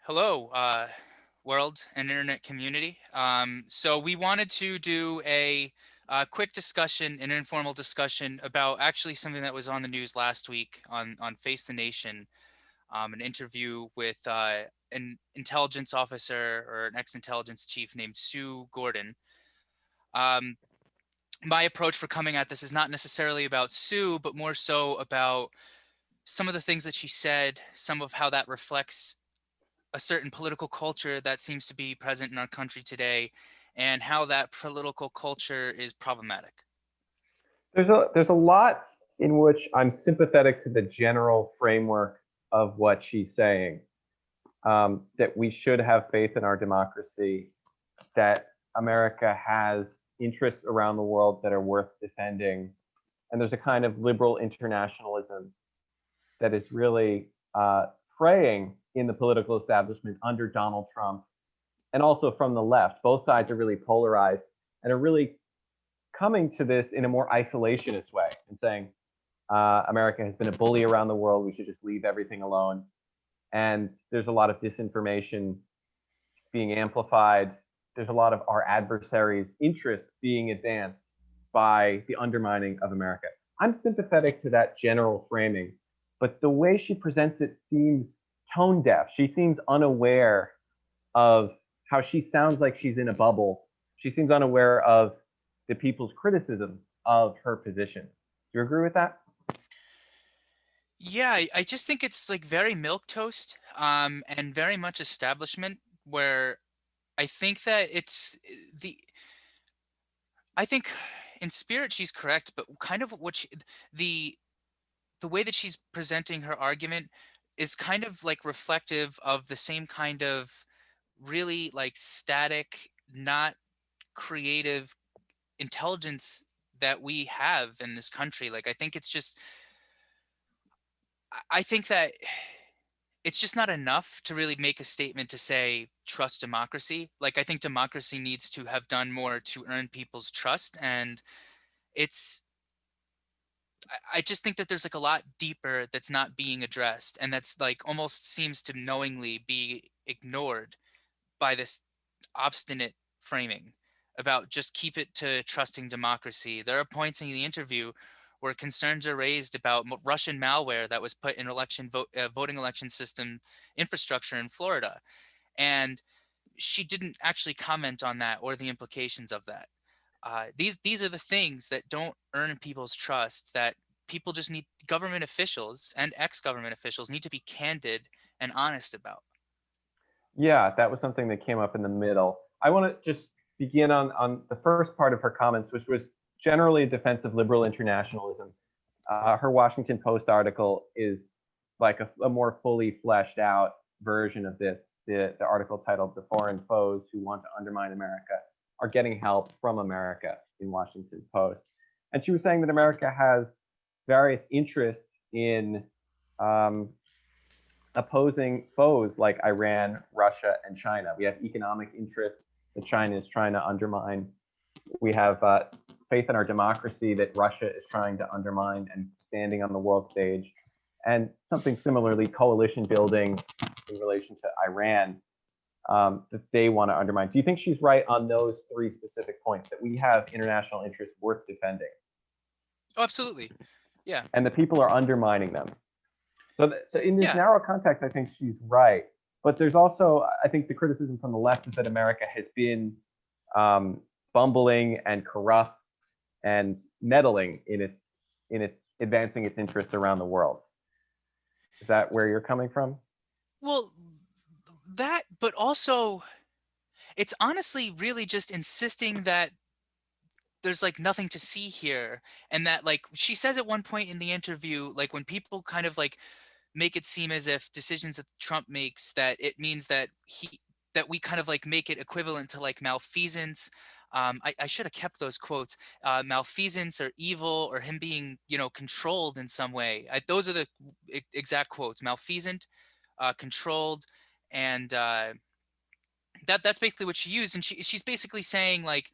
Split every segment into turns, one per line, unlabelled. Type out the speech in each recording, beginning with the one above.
Hello, world and internet community. So we wanted to do a quick discussion, an informal discussion about actually something that was on the news last week on Face the Nation, an interview with an intelligence officer or an ex-intelligence chief named Sue Gordon. Um, my approach for coming at this is not necessarily about Sue, but more so about some of the things that she said, some of how that reflects a certain political culture that seems to be present in our country today and how that political culture is problematic.
There's a lot in which I'm sympathetic to the general framework of what she's saying. That we should have faith in our democracy, that America has interests around the world that are worth defending, and there's a kind of liberal internationalism that is really fraying in the political establishment under Donald Trump, and also from the left. Both sides are really polarized and are really coming to this in a more isolationist way and saying America has been a bully around the world. We should just leave everything alone. And there's a lot of disinformation being amplified. There's a lot of our adversaries' interests being advanced by the undermining of America. I'm sympathetic to that general framing, but the way she presents it seems tone deaf. She seems unaware of how she sounds like she's in a bubble. She seems unaware of the people's criticisms of her position. Do you agree with that?
Yeah, I just think it's like very milk toast, and very much establishment where I think that the I think in spirit she's correct, but kind of the the way that she's presenting her argument is kind of like reflective of the same kind of really like static, not creative intelligence that we have in this country. Like I think it's just I think that it's just not enough to really make a statement to say trust democracy. Like I think democracy needs to have done more to earn people's trust, and it's I just think that there's like a lot deeper that's not being addressed, and that's like almost seems to knowingly be ignored by this obstinate framing about just keep it to trusting democracy. There are points in the interview where concerns are raised about Russian malware that was put in voting election system infrastructure in Florida, and she didn't actually comment on that or the implications of that. These are the things that don't earn people's trust. That people just need government officials and ex-government officials need to be candid and honest about.
Yeah, that was something that came up in the middle. I want to just begin on the first part of her comments, which was generally a defense of liberal internationalism. Her Washington Post article is like a more fully fleshed out version of this. The article titled "The Foreign Foes Who Want to Undermine America Are Getting Help from America" in Washington Post. And she was saying that America has various interests in um, opposing foes like Iran, Russia, and China. We have economic interests that China is trying to undermine. We have faith in our democracy that Russia is trying to undermine and standing on the world stage. And something similarly, coalition building in relation to Iran that they want to undermine. Do you think she's right on those three specific points, that we have international interests worth defending?
Oh, absolutely. Yeah.
And the people are undermining them. So in this
Yeah.
narrow context, I think she's right. But there's also, I think, the criticism from the left is that America has been um, bumbling and corrupt and meddling in its advancing its interests around the world. Is that where you're coming from?
Well, that, but also it's honestly really just insisting that there's like nothing to see here, and that like she says at one point in the interview, like when people kind of like make it seem as if decisions that Trump makes, that it means that that we kind of like make it equivalent to like malfeasance. I should have kept those quotes. Malfeasance or evil or him being, controlled in some way. Those are the exact quotes. Malfeasant, controlled, and that's basically what she used. And she's basically saying like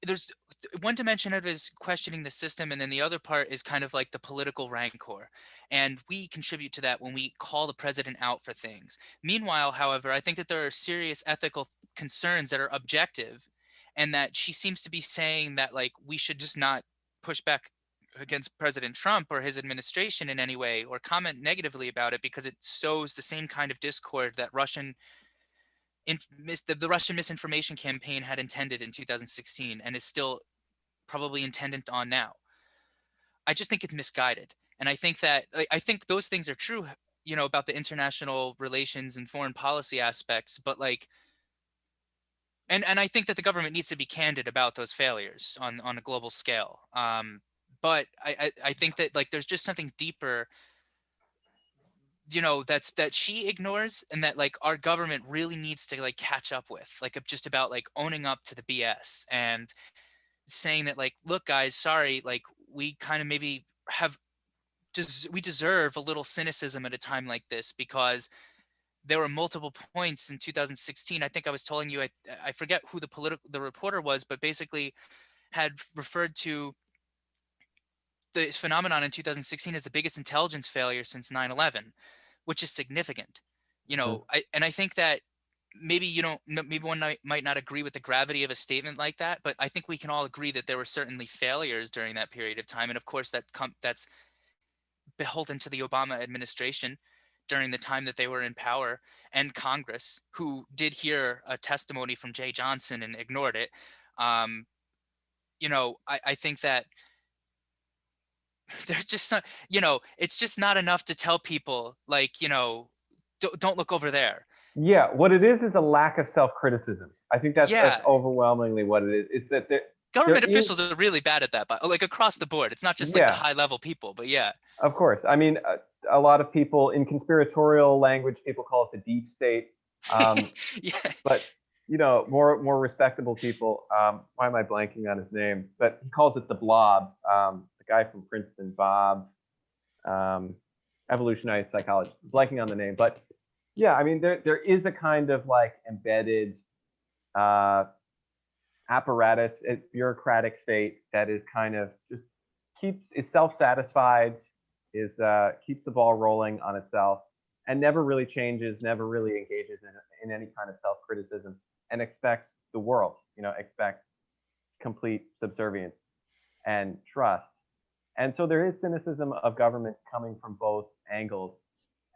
there's one dimension of it is questioning the system, and then the other part is kind of like the political rancor. And we contribute to that when we call the president out for things. Meanwhile, however, I think that there are serious ethical concerns that are objective, and that she seems to be saying that like we should just not push back against President Trump or his administration in any way or comment negatively about it because it sows the same kind of discord that the Russian misinformation campaign had intended in 2016 and is still probably intended on now. I just think it's misguided. And I think that I think those things are true, about the international relations and foreign policy aspects, but like and I think that the government needs to be candid about those failures on a global scale. But I think that like there's just something deeper, that she ignores and that like our government really needs to like catch up with, like just about like owning up to the BS and saying that like, look guys, sorry, like we kind of maybe we deserve a little cynicism at a time like this because there were multiple points in 2016. I think I was telling you, I forget who the reporter was, but basically had referred to the phenomenon in 2016 as the biggest intelligence failure since 9/11, which is significant.
Mhm.
I think that maybe you don't maybe one might not agree with the gravity of a statement like that, but I think we can all agree that there were certainly failures during that period of time, and of course that's beholden to the Obama administration during the time that they were in power, and Congress, who did hear a testimony from Jay Johnson and ignored it. Um, I think that there's just some, it's just not enough to tell people like, don't look over there.
Yeah, what it is a lack of self-criticism. I think that's
Yeah,
overwhelmingly what it is. It's that there
government
is
officials are really bad at that, but like across the board. It's not just like the
yeah,
high level people, but yeah.
of course. I mean, a lot of people in conspiratorial language, people call it the deep state. Um,
Yeah.
but more respectable people. Why am I blanking on his name? But he calls it the blob. The guy from Princeton, Bob, um, evolutionary psychologist. Blanking on the name, but yeah, I mean, there is a kind of like embedded uh, apparatus, a bureaucratic state that is kind of just is self-satisfied, is keeps the ball rolling on itself, and never really changes, never really engages in any kind of self-criticism, and expects the world, expects complete subservience and trust. And so there is cynicism of government coming from both angles,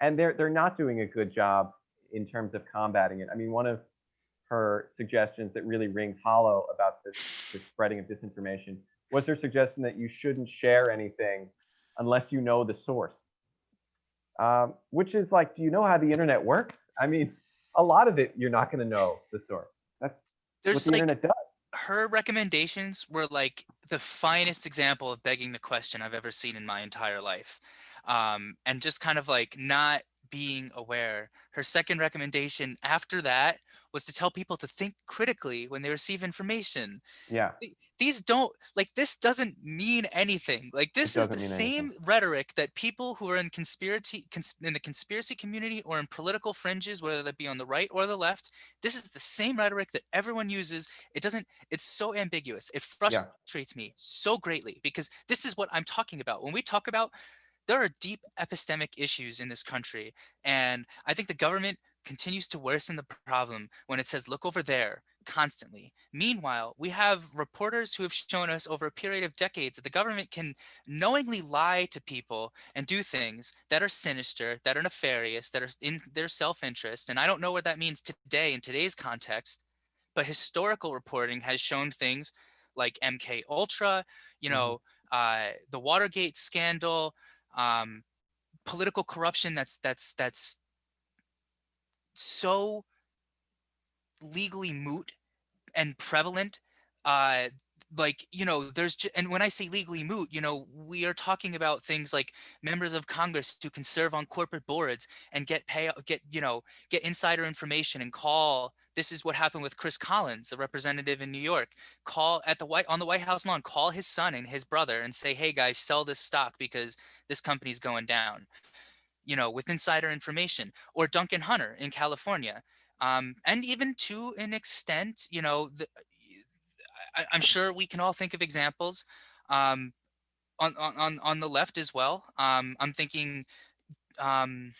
and they're not doing a good job in terms of combating it. I mean, one of her suggestions that really rings hollow about this spreading of disinformation was her suggestion that you shouldn't share anything unless you know the source, which is like, do you know how the internet works? I mean, a lot of it you're not going to know the source. That's what
There's
the
like
internet does.
her recommendations were like the finest example of begging the question I've ever seen in my entire life. And just kind of like not being aware. Her second recommendation after that was to tell people to think critically when they receive information.
Yeah,
These don't like this doesn't mean anything. Like
it
this is
doesn't
the
mean anything.
same rhetoric that people who are in in the conspiracy community or in political fringes, whether that be on the right or the left, this is the same rhetoric that everyone uses. It's so ambiguous. It
Yeah,
frustrates me so greatly because this is what I'm talking about. When we talk about there are deep epistemic issues in this country, and I think the government continues to worsen the problem when it says, look over there constantly. Meanwhile, we have reporters who have shown us over a period of decades that the government can knowingly lie to people and do things that are sinister, that are nefarious, that are in their self interest. And I don't know what that means today in today's context, but historical reporting has shown things like MK Ultra,
hmm
the Watergate scandal, um, political corruption that's so legally moot and prevalent. uh and when I say legally moot, we are talking about things like members of Congress who can serve on corporate boards and get insider information and call. This is what happened with Chris Collins, a representative in New York. Call at the White House lawn, call his son and his brother and say, hey guys, sell this stock because this company's going down, with insider information. Or Duncan Hunter in California. And even to an extent, I'm sure we can all think of examples um, on the left as well. I'm thinking um,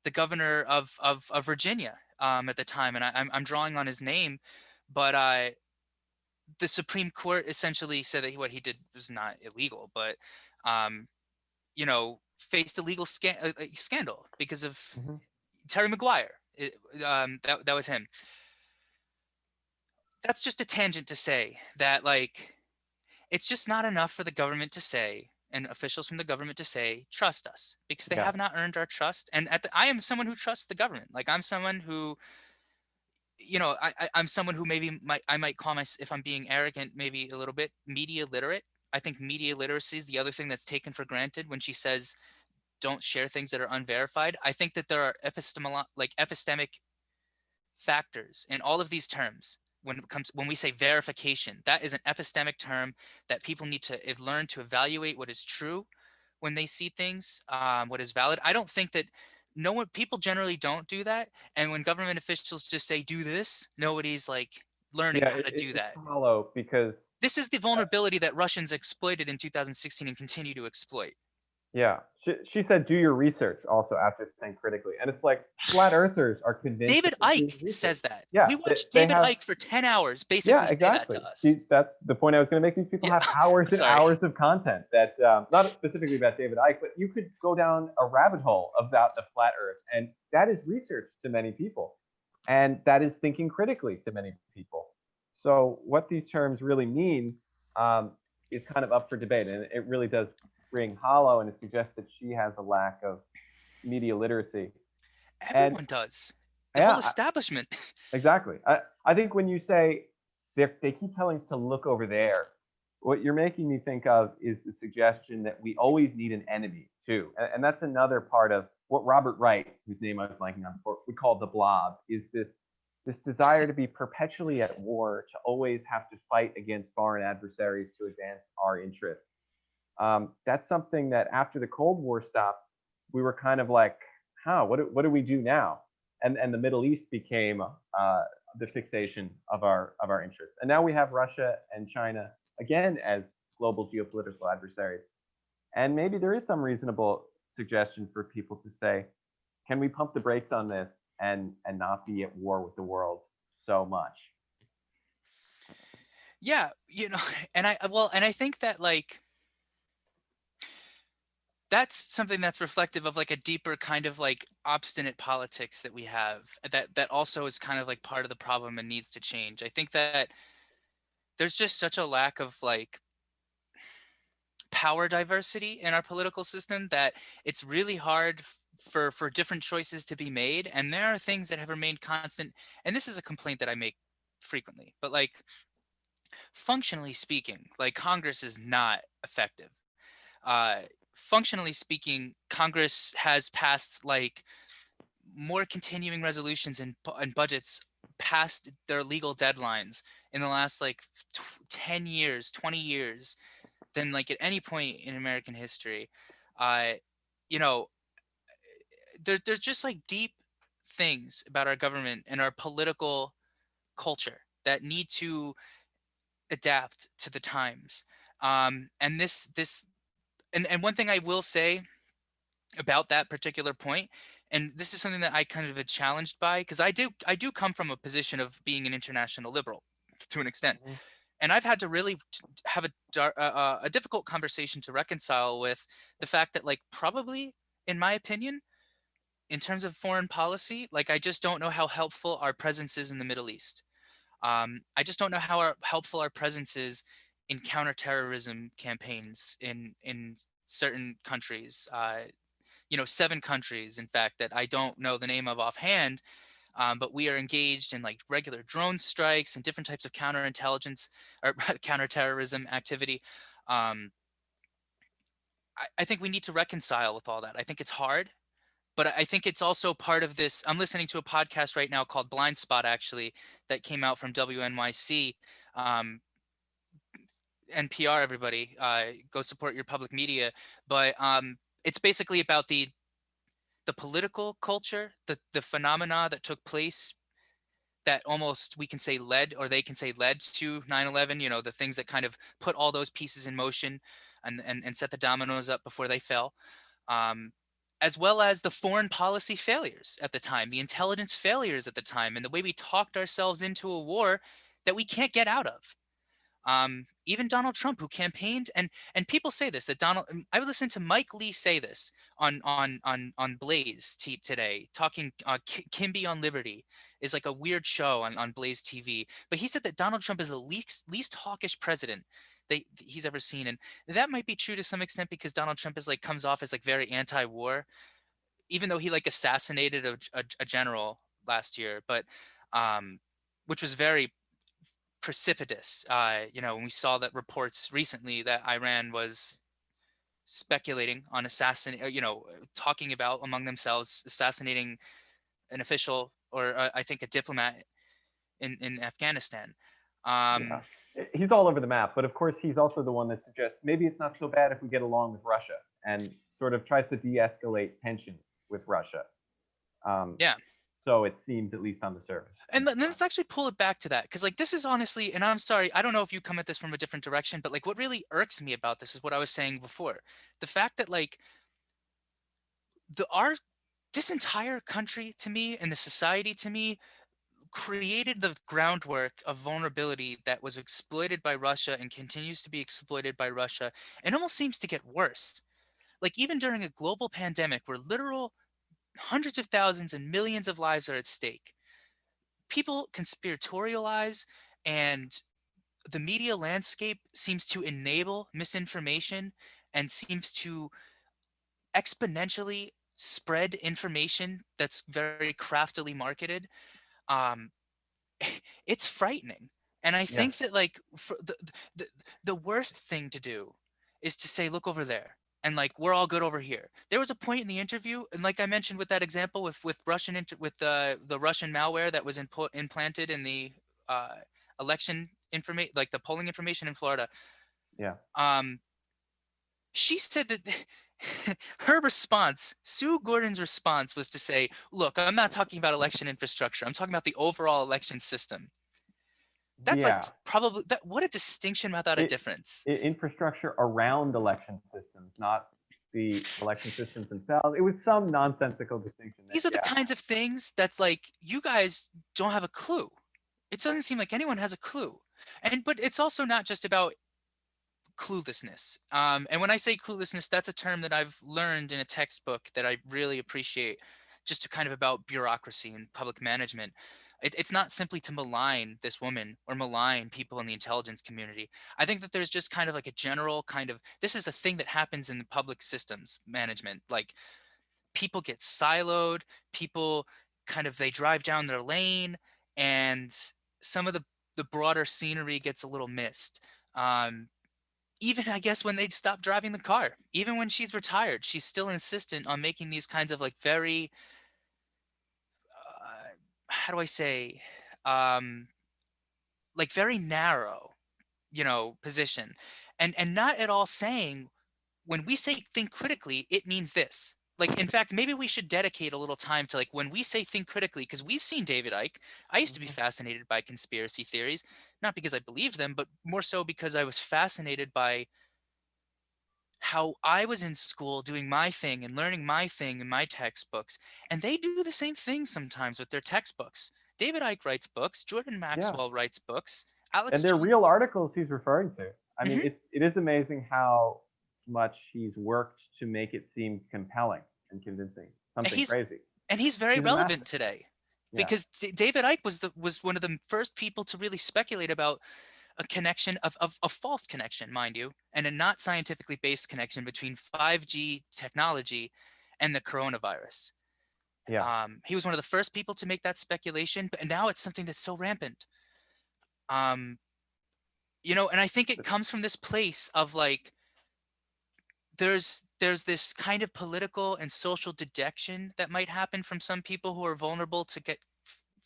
the governor of Virginia at the time, and I'm drawing on his name, but the Supreme Court essentially said that what he did was not illegal, but um, faced a legal scandal because of
Hmm.
Terry Maguire. That was him. That's just a tangent to say that like it's just not enough for the government to say and officials from the government to say trust us because they
Yeah.
have not earned our trust. And I am someone who trusts the government. Like I'm someone who I'm someone who maybe I might call myself, if I'm being arrogant, maybe a little bit media literate. I think media literacy is the other thing that's taken for granted when she says don't share things that are unverified. I think that there are epistemic factors in all of these terms. When we say verification, that is an epistemic term that people need to learn to evaluate what is true when they see things, what is valid. I don't think that no one people generally don't do that, and when government officials just say do this, nobody's like learning
Yeah,
how to do
it's
that.
hollow because
This is the vulnerability that Russians exploited in 2016 and continue to exploit.
yeah, she said, "Do your research." Also, after saying critically, and it's like flat earthers are convinced that
David
they're doing
Icke
research.
says that. We
Yeah,
watched
they
David
have.
Icke for 10 hours basically
Yeah,
say that
exactly.
to us.
That's the point I was going to make. These people
Yeah,
have hours
I'm
and
sorry.
hours of content that not specifically about David Icke, but you could go down a rabbit hole about the flat Earth, and that is research to many people, and that is thinking critically to many people. So what these terms really mean is kind of up for debate, and it really does ring hollow, and it suggests that she has a lack of media literacy. And
Everyone does. The whole
yeah,
establishment.
exactly. I think when you say they keep telling us to look over there, what you're making me think of is the suggestion that we always need an enemy too, and that's another part of what Robert Wright, whose name I was blanking on before, would call the blob, is this desire to be perpetually at war, to always have to fight against foreign adversaries to advance our interests. That's something that after the Cold War stopped, we were kind of like, huh, what do we do now? And the Middle East became the fixation of our interests. And now we have Russia and China again as global geopolitical adversaries. And maybe there is some reasonable suggestion for people to say, can we pump the brakes on this and not be at war with the world so much?
Yeah, and I think that like that's something that's reflective of like a deeper kind of like obstinate politics that we have that also is kind of like part of the problem and needs to change. I think that there's just such a lack of like power diversity in our political system that it's really hard for different choices to be made, and there are things that have remained constant, and this is a complaint that I make frequently, but like functionally speaking, like Congress is not effective. uh Functionally speaking, Congress has passed like more continuing resolutions and budgets past their legal deadlines in the last like 10 years, 20 years than like at any point in American history. Uh, you know, there's just like deep things about our government and our political culture that need to adapt to the times. And and one thing I will say about that particular point, and this is something that I kind of been challenged by because I do come from a position of being an international liberal to an extent,
Mhm.
and I've had to really have a difficult conversation to reconcile with the fact that like probably in my opinion in terms of foreign policy, like I just don't know how helpful our presence is in the Middle East. I just don't know how helpful our presence is in counterterrorism campaigns in certain countries. 7 countries, in fact, that I don't know the name of offhand, but we are engaged in like regular drone strikes and different types of counterintelligence or counterterrorism activity. Um, I think we need to reconcile with all that. I think it's hard, but I think it's also part of this. I'm listening to a podcast right now called Blind Spot, actually, that came out from WNYC. Um, NPR, everybody, go support your public media. But it's basically about the political culture, the phenomena that took place that almost we can say led, or they can say led to 9/11, you know, the things that kind of put all those pieces in motion and set the dominoes up before they fell. Um, as well as the foreign policy failures at the time, the intelligence failures at the time, and the way we talked ourselves into a war that we can't get out of. Even Donald Trump, who campaigned, and people say this, that Donald. I would listen to Mike Lee say this on Blaze today, talking Kimby on Liberty is like a weird show on Blaze TV. But he said that Donald Trump is the least hawkish president he's ever seen, and that might be true to some extent because Donald Trump is like comes off as like very anti-war, even though he like assassinated a general last year, but um, which was very precipitous. You know, when we saw that reports recently that Iran was speculating on you know, talking about among themselves assassinating an official or I think a diplomat in Afghanistan.
Yeah.
Um,
He's all over the map, but of course he's also the one that suggests maybe it's not so bad if we get along with Russia and sort of tries to de-escalate tensions with Russia. Um,
yeah.
so it seems, at least on the surface,
And then let's actually pull it back to that, because like this is honestly, and I'm sorry, I don't know if you come at this from a different direction, but like what really irks me about this is what I was saying before, the fact that like the our this entire country to me and the society to me created the groundwork of vulnerability that was exploited by Russia and continues to be exploited by Russia, and almost seems to get worse. Like even during a global pandemic where literal hundreds of thousands and millions of lives are at stake, people conspiratorialize, and the media landscape seems to enable misinformation and seems to exponentially spread information that's very craftily marketed. Um, it's frightening. And I
yeah,
think that like for the the worst thing to do is to say, look over there. And like we're all good over here. There was a point in the interview, and like I mentioned with that example with with the Russian malware that was implanted in the uh, election information, like the polling information in Florida.
yeah,
Um, she said that her response, Sue Gordon's response, was to say, "Look, I'm not talking about election infrastructure. I'm talking about the overall election system." That's like
yeah.
probably that. What a distinction without a
It,
difference.
infrastructure around election systems, not the election systems themselves. It was some nonsensical distinction there.
These are the
Yeah,
kinds of things that's like you guys don't have a clue. It doesn't seem like anyone has a clue. And but it's also not just about cluelessness. And when I say cluelessness, that's a term that I've learned in a textbook that I really appreciate, just to kind of about bureaucracy and public management. It's not simply to malign this woman or malign people in the intelligence community. I think that there's just kind of like a general kind of this is a thing that happens in the public systems management. Like people get siloed, people kind of they drive down their lane, and some of the broader scenery gets a little missed. Um, even I guess when they stop driving the car, even when she's retired, she's still insistent on making these kinds of like very, how do I say, um, like very narrow, you know, position, and not at all saying when we say think critically, it means this. Like, in fact, maybe we should dedicate a little time to like when we say think critically, because we've seen David Icke. I used to be
hmm
fascinated by conspiracy theories, not because I believed them, but more so because I was fascinated by how I was in school doing my thing and learning my thing in my textbooks, and they do the same thing sometimes with their textbooks. David Icke writes books, Jordan
yeah.
Maxwell writes books,
And
Alex
they're
Jones,
real articles he's referring to. I mean,
hmm
it is amazing how much he's worked to make it seem compelling and convincing.
and
Something crazy.
he's very
He's a
relevant
master.
today
Yeah,
because David Icke was one of the first people to really speculate about a connection of a false connection, mind you, and a not scientifically based connection between 5G technology and the coronavirus.
yeah.
He was one of the first people to make that speculation, but now it's something that's so rampant. Um, you know, and I think it comes from this place of like there's this kind of political and social dejection that might happen from some people who are vulnerable to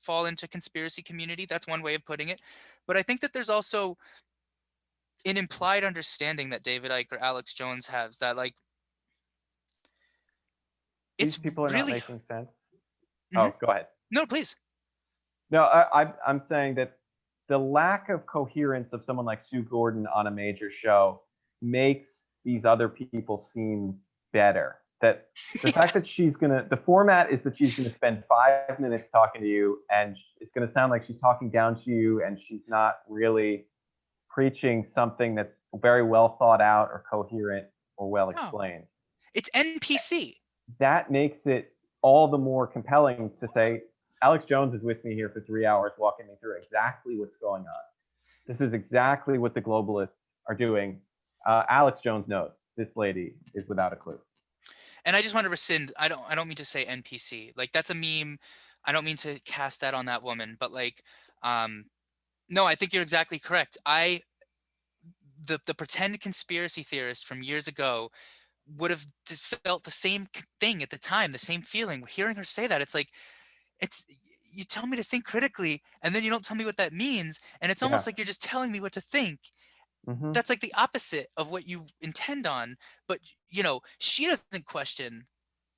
fall into conspiracy community. That's one way of putting it. But I think that there's also an implied understanding that David Icke or Alex Jones has that like
These
it's
people are not
really
making sense.
mhm.
Oh, go ahead.
No, please.
No, I'm saying that the lack of coherence of someone like Sue Gordon on a major show makes these other people seem better. That the
Yeah.
fact that the format is that she's gonna spend 5 minutes talking to you, and it's gonna sound like she's talking down to you, and she's not really preaching something that's very well thought out or coherent or well
No,
explained.
it's NPC.
That makes it all the more compelling to say, Alex Jones is with me here for 3 hours, walking me through exactly what's going on. This is exactly what the globalists are doing. Alex Jones knows this lady is without a clue.
And I just want to rescind. I don't mean to say NPC. Like that's a meme. I don't mean to cast that on that woman, but like um no, I think you're exactly correct. The pretend conspiracy theorist from years ago would have felt the same thing at the time, the same feeling. Hearing her say that, it's like it's you tell me to think critically and then you don't tell me what that means, and it's
Yeah.
almost like you're just telling me what to think.
Hmm.
That's like the opposite of what you intend on. But she doesn't question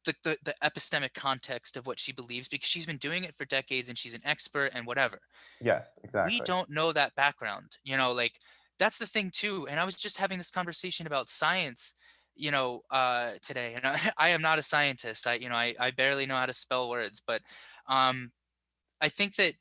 the epistemic context of what she believes because she's been doing it for decades and she's an expert and whatever.
Yes,
We
exactly.
don't know that background, like that's the thing too. And I was just having this conversation about science, today, and I am not a scientist. I barely know how to spell words, but um, I think that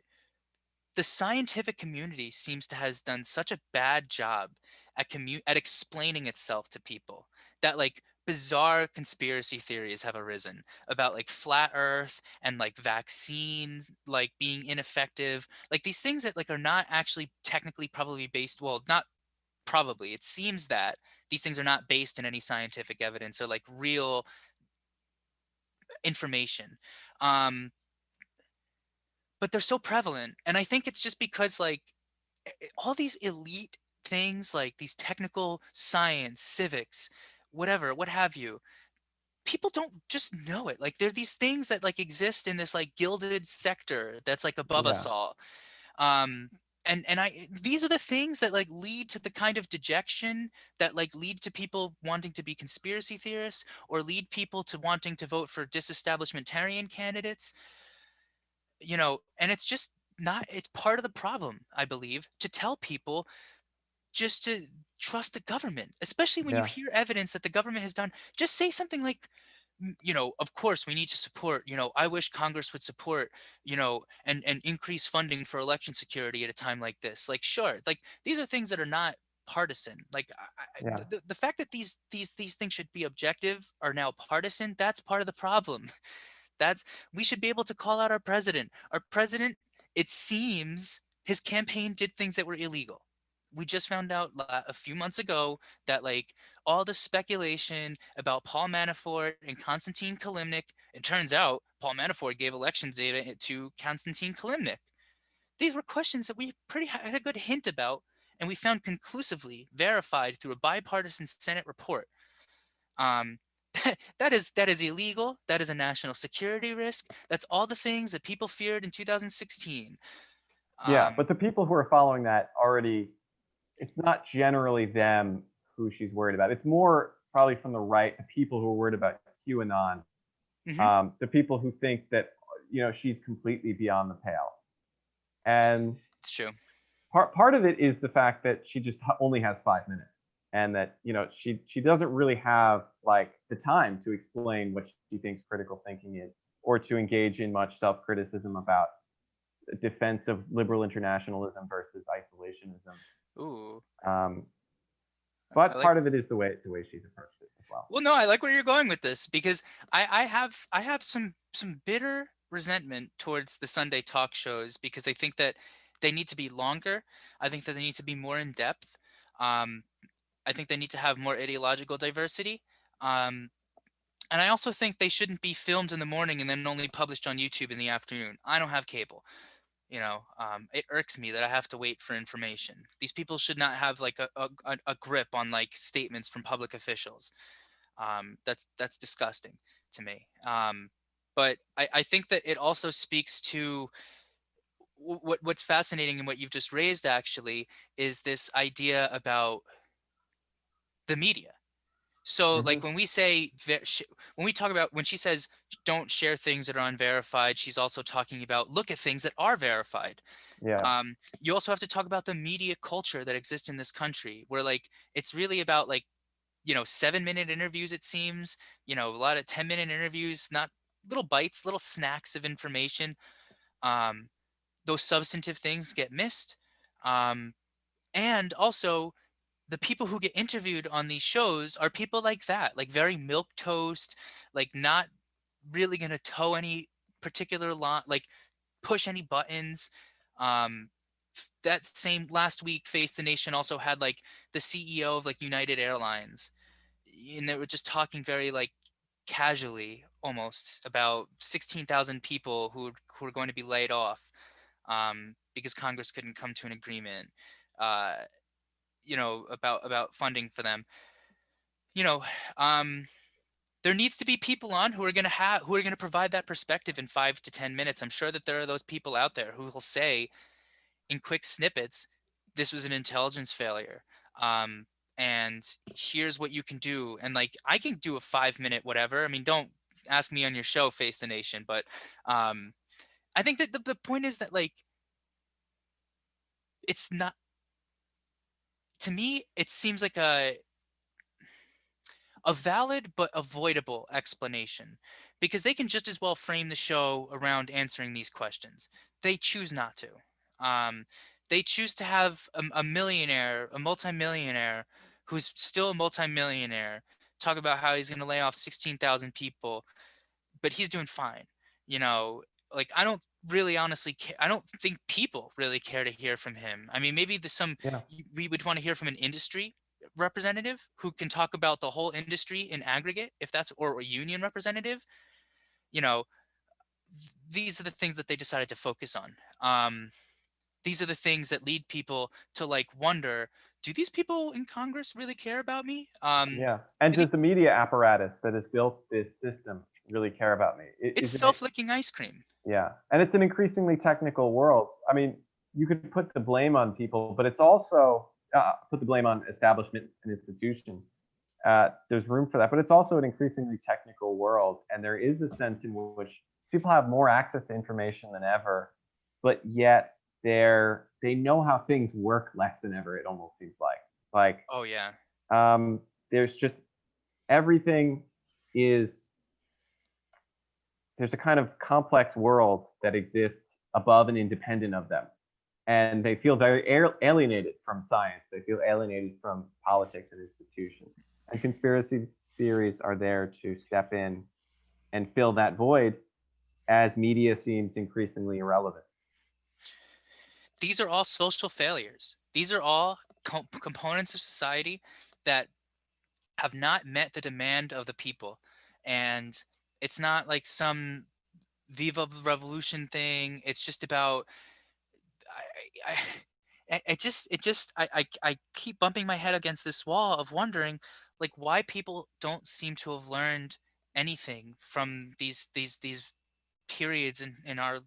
the scientific community seems to has done such a bad job at explaining itself to people that like bizarre conspiracy theories have arisen about like flat earth and like vaccines like being ineffective, like these things that like are not actually technically probably based, well, not probably, it seems that these things are not based in any scientific evidence or like real information. um but they're so prevalent, and I think it's just because like all these elite things, like these technical science, civics, whatever, what have you, people don't just know it. Like there are these things that like exist in this like gilded sector that's like above us
Yeah.
all. Um, and these are the things that like lead to the kind of dejection that like lead to people wanting to be conspiracy theorists or lead people to wanting to vote for disestablishmentarian candidates. And it's just not, it's part of the problem, I believe, to tell people just to trust the government, especially when you
Yeah.
hear evidence that the government has done. Just say something like, of course we need to support, I wish Congress would support, and increase funding for election security at a time like this. Like, sure, like these are things that are not partisan. Like
Yeah.
the fact that these things should be objective are now partisan, that's part of the problem. That's We should be able to call out our president. Our president, it seems, his campaign did things that were illegal. We just found out a few months ago that like all the speculation about Paul Manafort and Konstantin Kilimnik, it turns out Paul Manafort gave election data to Konstantin Kilimnik. These were questions that we pretty had a good hint about, and we found conclusively verified through a bipartisan Senate report. um, that is illegal. That is a national security risk. That's all the things that people feared in 2016.
Yeah.
Um,
But the people who are following that already, it's not generally them who she's worried about. It's more probably from the right, the people who are worried about QAnon,
mhm,
the people who think that she's completely beyond the pale. And
it's true.
part of it is the fact that she just only has 5 minutes, and that she doesn't really have like the time to explain what she thinks critical thinking is, or to engage in much self-criticism about defense of liberal internationalism versus isolationism.
Ooh,
Um,
I
but
like.
part of it is the way she's approached it as well.
Well, no, I like where you're going with this because I have some bitter resentment towards the Sunday talk shows because I think that they need to be longer. I think that they need to be more in depth. Um, I think they need to have more ideological diversity. Um, And I also think they shouldn't be filmed in the morning and then only published on YouTube in the afternoon. I don't have cable. It irks me that I have to wait for information. These people should not have like a grip on like statements from public officials. That's disgusting to me. But I think that it also speaks to what's fascinating and what you've just raised actually is this idea about the media. So, like,
Hmm.
when we talk about when she says don't share things that are unverified, she's also talking about look at things that are verified.
Yeah.
You also have to talk about the media culture that exists in this country, where like it's really about like 7-minute interviews. It seems a lot of 10-minute interviews, not little bites, little snacks of information. Um, those substantive things get missed, um, and also the people who get interviewed on these shows are people like that, like very milk toast, like not really gonna toe any particular line, like push any buttons. That same last week, Face the Nation also had like the CEO of like United Airlines, and they were just talking very like casually almost about 16,000 people who are going to be laid off because Congress couldn't come to an agreement. Uh, about funding for them. You know, um, there needs to be people on who are gonna provide that perspective in 5 to 10 minutes. I'm sure that there are those people out there who will say in quick snippets, "This was an intelligence failure." Um, and here's what you can do. And like, I can do a 5 minute whatever. I mean, don't ask me on your show, Face the Nation, but um, I think that the point is that like, it's not to me. It seems like a valid but avoidable explanation because they can just as well frame the show around answering these questions. They choose not to. Um, they choose to have a millionaire, a multimillionaire who's still a multimillionaire talk about how he's going to lay off 16,000 people, but he's doing fine. You know, like I don't really honestly I don't think people really care to hear from him. I mean, maybe
Yeah.
we would want to hear from an industry representative who can talk about the whole industry in aggregate, if that's or a union representative. You know, these are the things that they decided to focus on. These are the things that lead people to like wonder, do these people in Congress really care about me?
Yeah. And
Do they,
does the media apparatus that has built this system really care about me?
it's
Isn't it?
self-licking ice cream.
Yeah. And it's an increasingly technical world. I mean, you could put the blame on people, but it's also put the blame on establishments and institutions. There's room for that, but it's also an increasingly technical world, and there is a sense in which people have more access to information than ever, but yet they know how things work less than ever. It almost seems like
Oh yeah.
there's just everything is there's a kind of complex world that exists above and independent of them, and they feel very alienated from science. They feel alienated from politics and institutions. And conspiracy theories are there to step in and fill that void as media seems increasingly irrelevant.
These are all social failures. These are all components of society that have not met the demand of the people. And it's not like some Viva the Revolution thing. It's just about I keep bumping my head against this wall of wondering like why people don't seem to have learned anything from these periods in our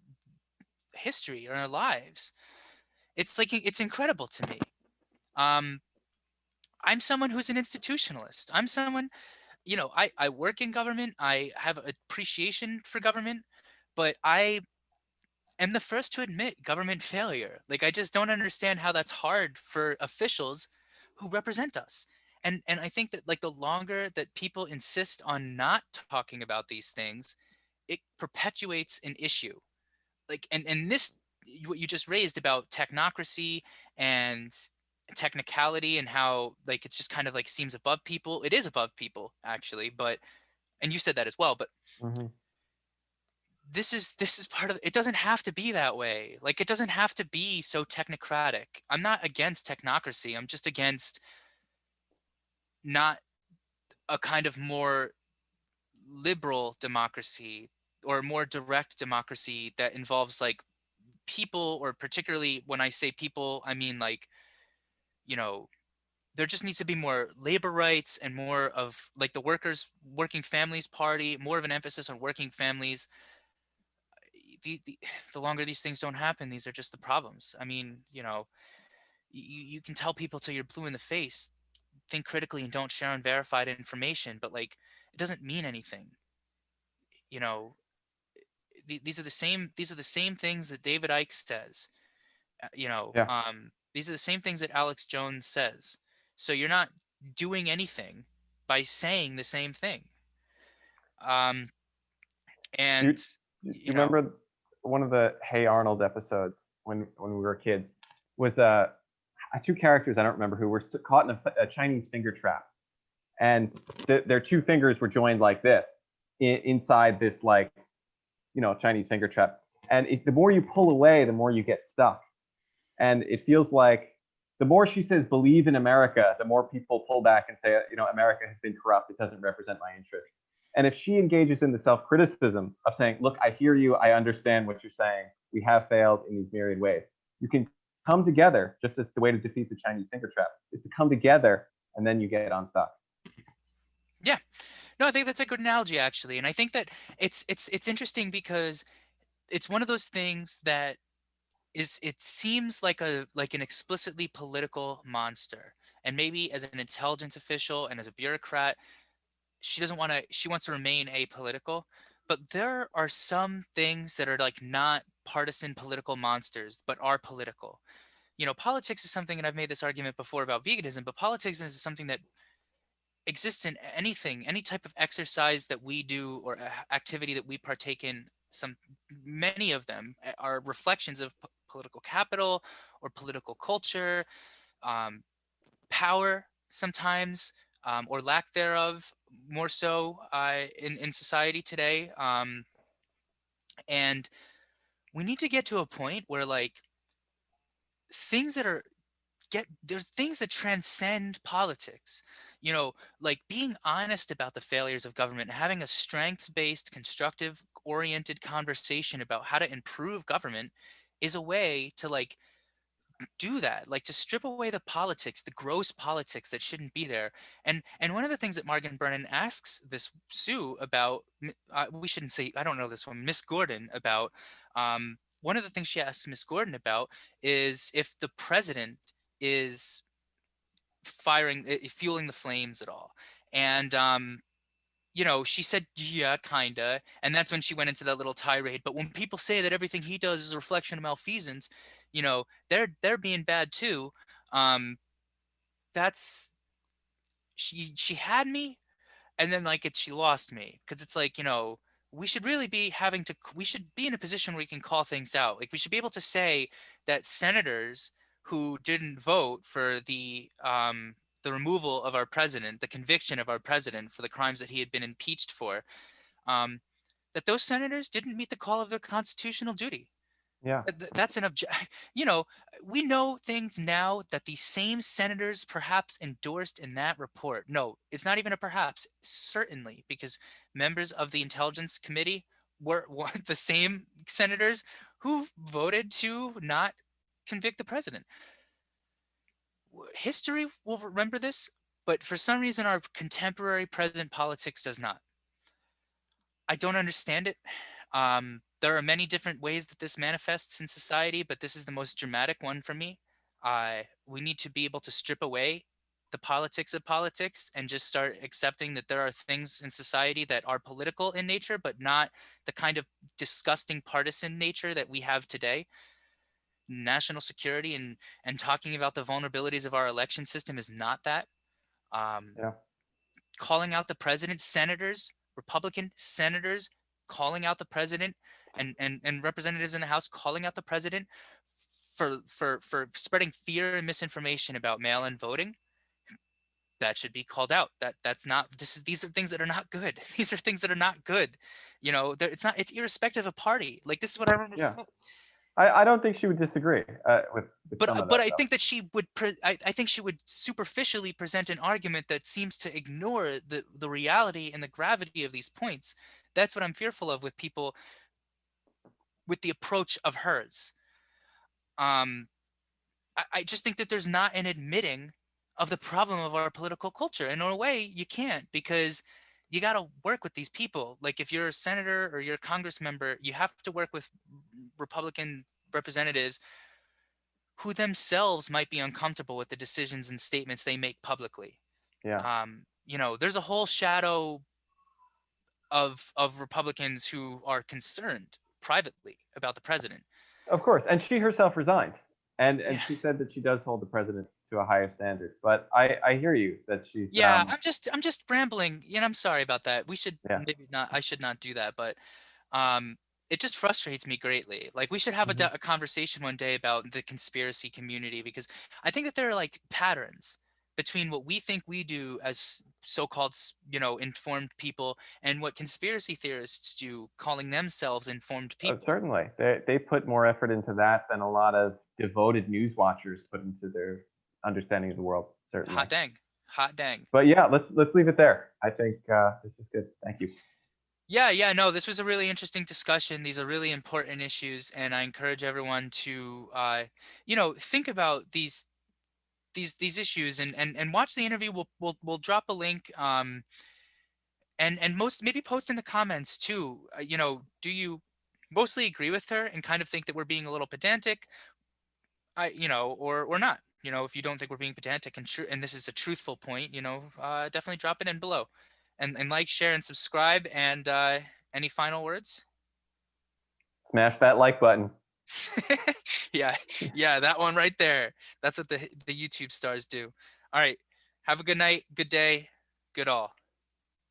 history or in our lives. It's like it's incredible to me. Um, I'm someone who's an institutionalist. I'm someone, I work in government. I have appreciation for government, but I am the first to admit government failure. Like I just don't understand how that's hard for officials who represent us. And I think that like the longer that people insist on not talking about these things, it perpetuates an issue. Like and this what you just raised about technocracy and technicality and how like it's just kind of like seems above people. It is above people actually, but and you said that as well, but
Mm-hmm.
this is part of it. Doesn't have to be that way. Like it doesn't have to be so technocratic. I'm not against technocracy. I'm just against not a kind of more liberal democracy or more direct democracy that involves like people, or particularly when I say people, I mean like, you know, there just needs to be more labor rights and more of like the workers working families party, more of an emphasis on working families. The longer these things don't happen, these are just the problems. I mean, you can tell people till you're blue in the face, think critically and don't share unverified information, but like it doesn't mean anything. You know, these are the same things that David Icke says.
Yeah.
These are the same things that Alex Jones says. So you're not doing anything by saying the same thing. Um,
Do you,
and
do you
you know,
remember one of the Hey Arnold episodes when we were kids was two characters I don't remember who were caught in a Chinese finger trap, and their two fingers were joined like this inside this like Chinese finger trap, and the more you pull away, the more you get stuck, and it feels like the more she says believe in America, the more people pull back and say America has been corrupt, it doesn't represent my interests. And if she engages in the self-criticism of saying, look, I hear you, I understand what you're saying, we have failed in these myriad ways, you can come together, just as the way to defeat the Chinese finger trap is to come together, and then you get unstuck.
yeah, no, I think that's a good analogy actually, and I think that it's interesting because it's one of those things that it seems like an explicitly political monster, and maybe as an intelligence official and as a bureaucrat, she wants to remain apolitical, but there are some things that are like not partisan political monsters but are political. Politics is something, and I've made this argument before about veganism, but politics is something that exists in anything, any type of exercise that we do or activity that we partake in. Some Many of them are reflections of political capital or political culture, um, power sometimes, or lack thereof, more so in society today. And we need to get to a point where like things that are get there's things that transcend politics. Like being honest about the failures of government, having a strengths-based, constructive oriented conversation about how to improve government is a way to like do that, like to strip away the politics, the gross politics that shouldn't be there. And one of the things that Margaret Brennan asks this Sue about, we shouldn't say, I don't know this one, Miss Gordon about, one of the things she asks Miss Gordon about is if the president is fueling the flames at all. And she said, yeah, kinda. And that's when she went into that little tirade. But when people say that everything he does is a reflection of malfeasance, they're being bad too. Um, that's she had me, and then like she lost me because it's like we should be in a position where we can call things out. Like we should be able to say that senators who didn't vote for the removal of our president, the conviction of our president for the crimes that he had been impeached for, um, that those senators didn't meet the call of their constitutional duty.
Yeah.
That's an object. You know, we know things now that the same senators perhaps endorsed in that report. No, it's not even a perhaps, certainly, because members of the Intelligence Committee were the same senators who voted to not convict the president. History will remember this, but for some reason, our contemporary present politics does not. I don't understand it. There are many different ways that this manifests in society, but this is the most dramatic one for me. We need to be able to strip away the politics of politics and just start accepting that there are things in society that are political in nature, but not the kind of disgusting partisan nature that we have today. National security and talking about the vulnerabilities of our election system is not that. Um,
Yeah.
Calling out the president, senators, Republican senators calling out the president, and representatives in the House calling out the president for spreading fear and misinformation about mail-in voting. That should be called out. That's not these are things that are not good. These are things that are not good. It's irrespective of party. Like this is what I remember.
Yeah. I don't think she would disagree with
But
some of
but
that
I
though.
think that I think she would superficially present an argument that seems to ignore the reality and the gravity of these points. That's what I'm fearful of with people with the approach of hers. Um, I just think that there's not an admitting of the problem of our political culture. And in a way, you can't, because you got to work with these people. Like if you're a senator or you're a congress member, you have to work with Republican representatives who themselves might be uncomfortable with the decisions and statements they make publicly.
Yeah.
There's a whole shadow of Republicans who are concerned privately about the president.
Of course, and she herself resigned, and
Yeah.
she said that she does hold the president to a higher standard. But I hear you that she's
Yeah, I'm just rambling. I'm sorry about that. We should
yeah.
maybe not I should not do that, but um it just frustrates me greatly. Like we should have
Mhm.
a conversation one day about the conspiracy community because I think that there are like patterns between what we think we do as so-called, informed people and what conspiracy theorists do, calling themselves informed
Oh,
people.
certainly, they put more effort into that than a lot of devoted news watchers put into their understanding of the world. Certainly,
Hot dang. Hot dang.
but yeah, let's leave it there. I think this is good. Thank you.
Yeah, yeah, no, this was a really interesting discussion. These are really important issues, and I encourage everyone to, think about these issues and watch the interview. We'll drop a link, and most maybe post in the comments too. Do you mostly agree with her and kind of think that we're being a little pedantic, or not? If you don't think we're being pedantic and this is a truthful point, definitely drop it in below, and like, share, and subscribe. And any final words?
Smash that like button.
Yeah, yeah, that one right there. That's what the YouTube stars do. All right. Have a good night, good day, good all.